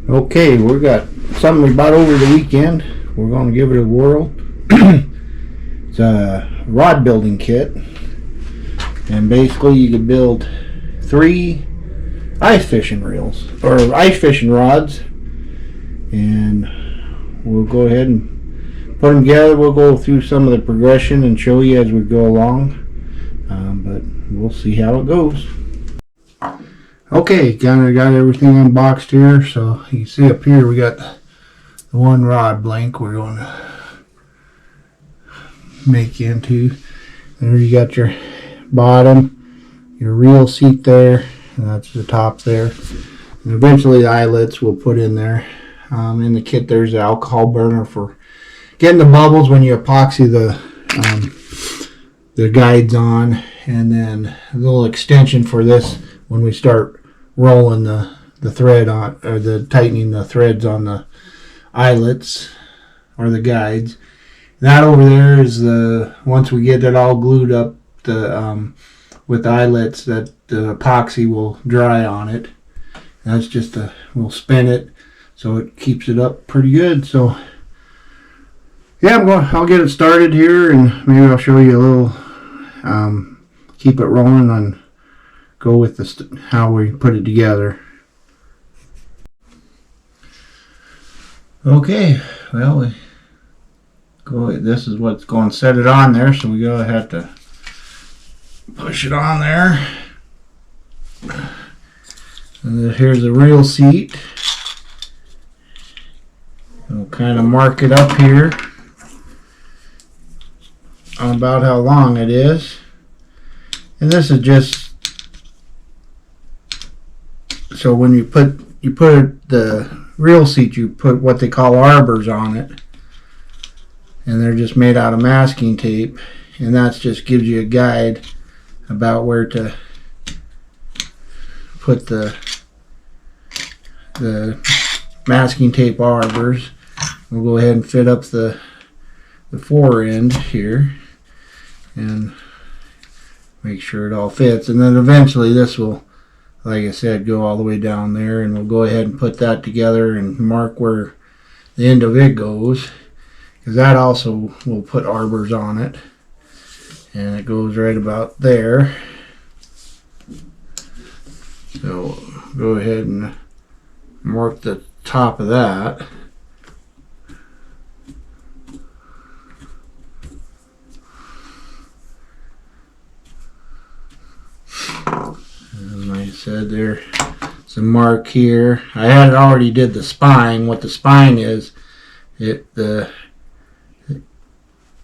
Okay, we got something we bought over the weekend. We're going to give it a whirl. It's a rod building kit, and basically you can build 3 ice fishing reels or ice fishing rods, and we'll go ahead and put them together. We'll go through some of the progression and show you as we go along, but we'll see how it goes. Okay, kind of got everything unboxed here. So you can see up here we got the one rod blank we're going to make into. There you got your bottom, your reel seat there, and that's the top there. And eventually the eyelets we'll put in there. In the kit there's the alcohol burner for getting the bubbles when you epoxy the guides on, and then a little extension for this when we start rolling the thread on, or the tightening the threads on the eyelets or the guides. That over there is the, once we get it all glued up the with the eyelets, that the epoxy will dry on it. That's just we'll spin it so it keeps it up pretty good. So yeah, I'll get it started here, and maybe I'll show you a little keep it rolling and go with how we put it together. Okay, well, this is what's going to set it on there, so we gotta have to push it on there. And then here's the reel seat. We'll kind of mark it up here on about how long it is. And this is just so when you put the reel seat, you put what they call arbors on it, and they're just made out of masking tape, and that just gives you a guide about where to put the masking tape arbors. We'll go ahead and fit up the fore end here and make sure it all fits, and then eventually this will, like I said, go all the way down there, and we'll go ahead and put that together and mark where the end of it goes, because that also will put arbors on it, and it goes right about there. So go ahead and mark the top of that. And like I said, there's a mark here. I had already did the spine. What the spine is, the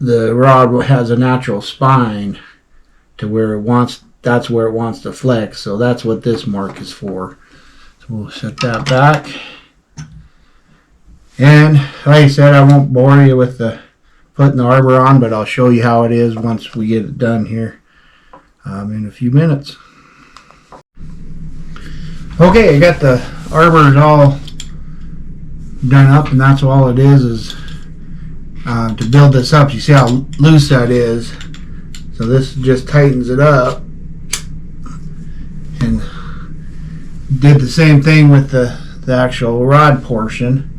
rod has a natural spine to where it wants. That's where it wants to flex. So that's what this mark is for. So we'll set that back. And like I said, I won't bore you with putting the arbor on, but I'll show you how it is once we get it done here in a few minutes. Okay, I got the arbors all done up, and that's all it is to build this up. You see how loose that is, so this just tightens it up, and did the same thing with the actual rod portion,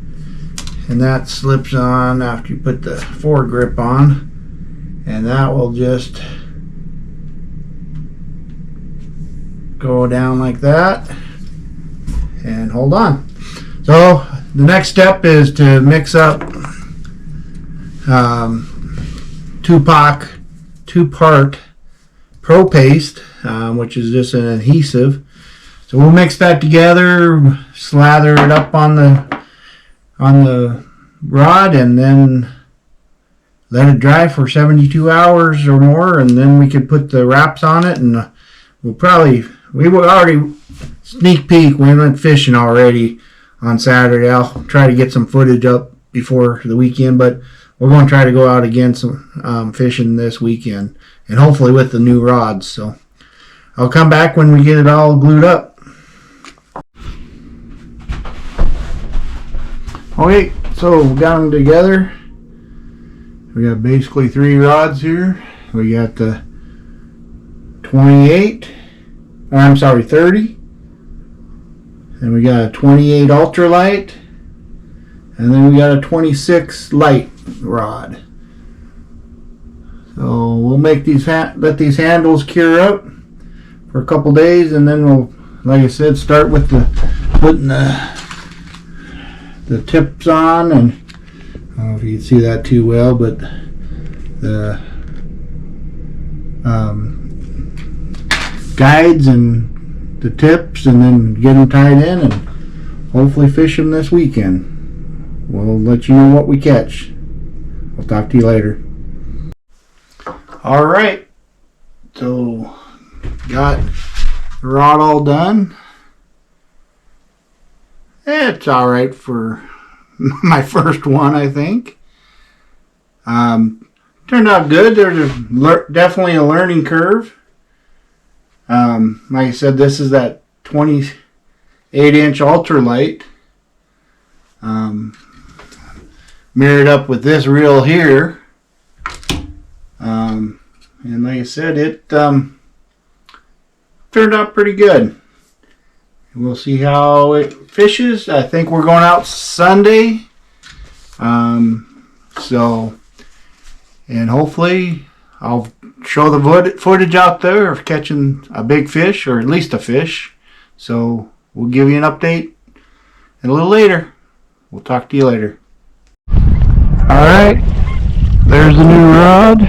and that slips on after you put the foregrip on, and that will just go down like that and hold on. So the next step is to mix up 2-part Pro Paste, which is just an adhesive. So we'll mix that together, slather it up on the rod, and then let it dry for 72 hours or more, and then we can put the wraps on it, and we will already sneak peek. We went fishing already on Saturday. I'll try to get some footage up before the weekend, but we're going to try to go out again some fishing this weekend, and hopefully with the new rods. So I'll come back when we get it all glued up. Okay, so we got them together. We got basically 3 rods here. We got the 28, I'm sorry, 30, and we got a 28 ultralight, and then we got a 26 light rod. So we'll make these let these handles cure up for a couple days, and then we'll, like I said, start with putting the tips on. And I don't know if you can see that too well, but the guides and the tips, and then get them tied in and hopefully fish them this weekend. We'll let you know what we catch. I'll talk to you later. All right, so got the rod all done. It's all right for my first one, I think. Turned out good. There's definitely a learning curve. Like I said, this is that 28-inch ultralight. Mirrored up with this reel here. And like I said, it turned out pretty good. We'll see how it fishes. I think we're going out Sunday. And hopefully I'll show the footage out there of catching a big fish, or at least a fish. So we'll give you an update a little later. We'll talk to you later. Alright, there's the new rod.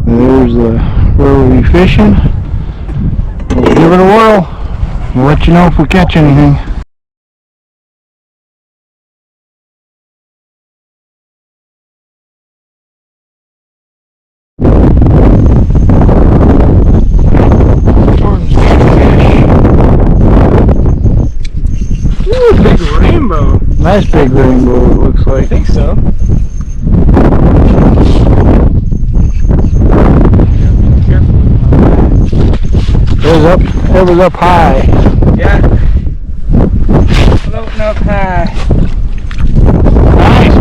There's where we'll be fishing. We'll give it a whirl. We'll let you know if we catch anything. Ooh, big rainbow. Nice big rainbow, it looks like. I think so. It was up high. Yeah. Floating up high. Nice.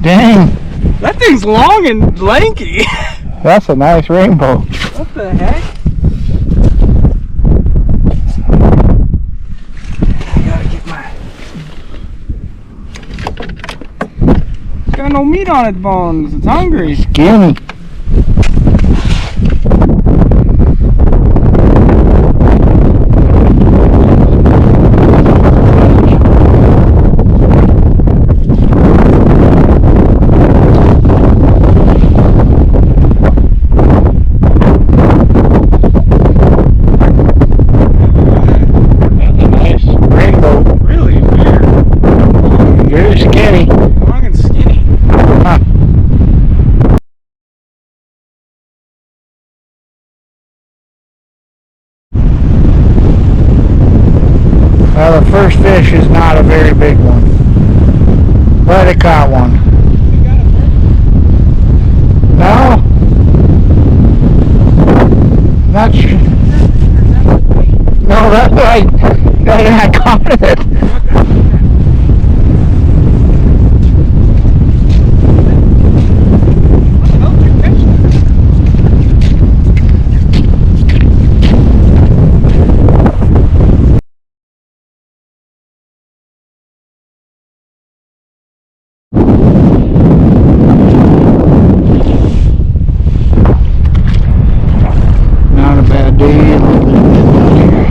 Dang. That thing's long and lanky. That's a nice rainbow. What the heck? I gotta get my... It's got no meat on its bones. It's hungry. Skinny. Well, the first fish is not a very big one, but it caught one. No? Not sure. No, that's right. I caught it. Not a bad day, a little bit of wind out here.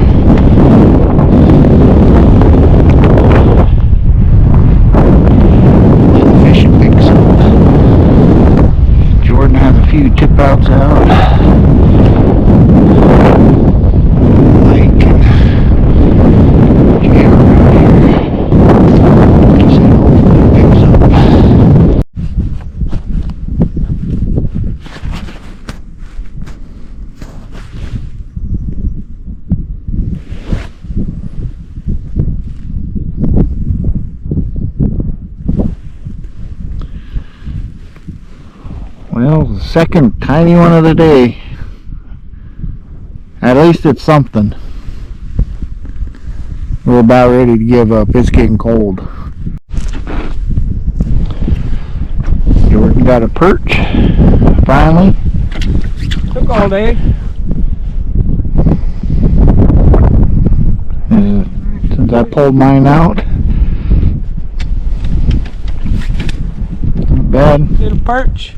The fishing picks up. Jordan has a few tip outs out. Lake and jam around here. Like I said, hopefully it picks up. Well, the second tiny one of the day. At least it's something. We're about ready to give up. It's getting cold. Jordan got a perch, finally. Took all day. I pulled mine out. Not bad. Little perch.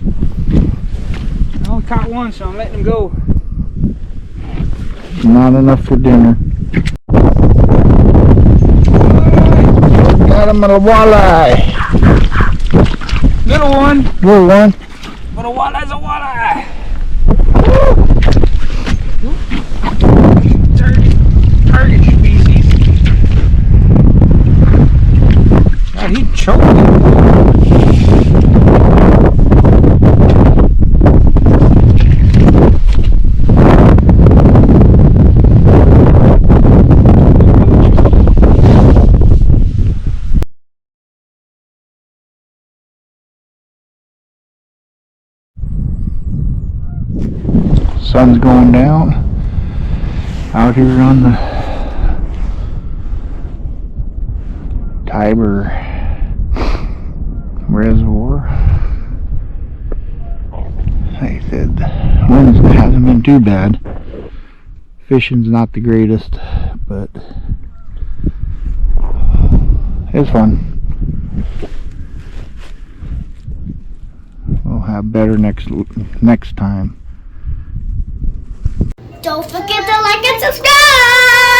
I only caught one, so I'm letting him go. Not enough for dinner. Got him at a walleye. Little one, Little one. but a walleye's a walleye. Target species. God, he choked me. Sun's going down out here on the Tiber Reservoir. Like I said, the winds hasn't been too bad. Fishing's not the greatest, but it's fun. We'll have better next time. Don't forget to like and subscribe!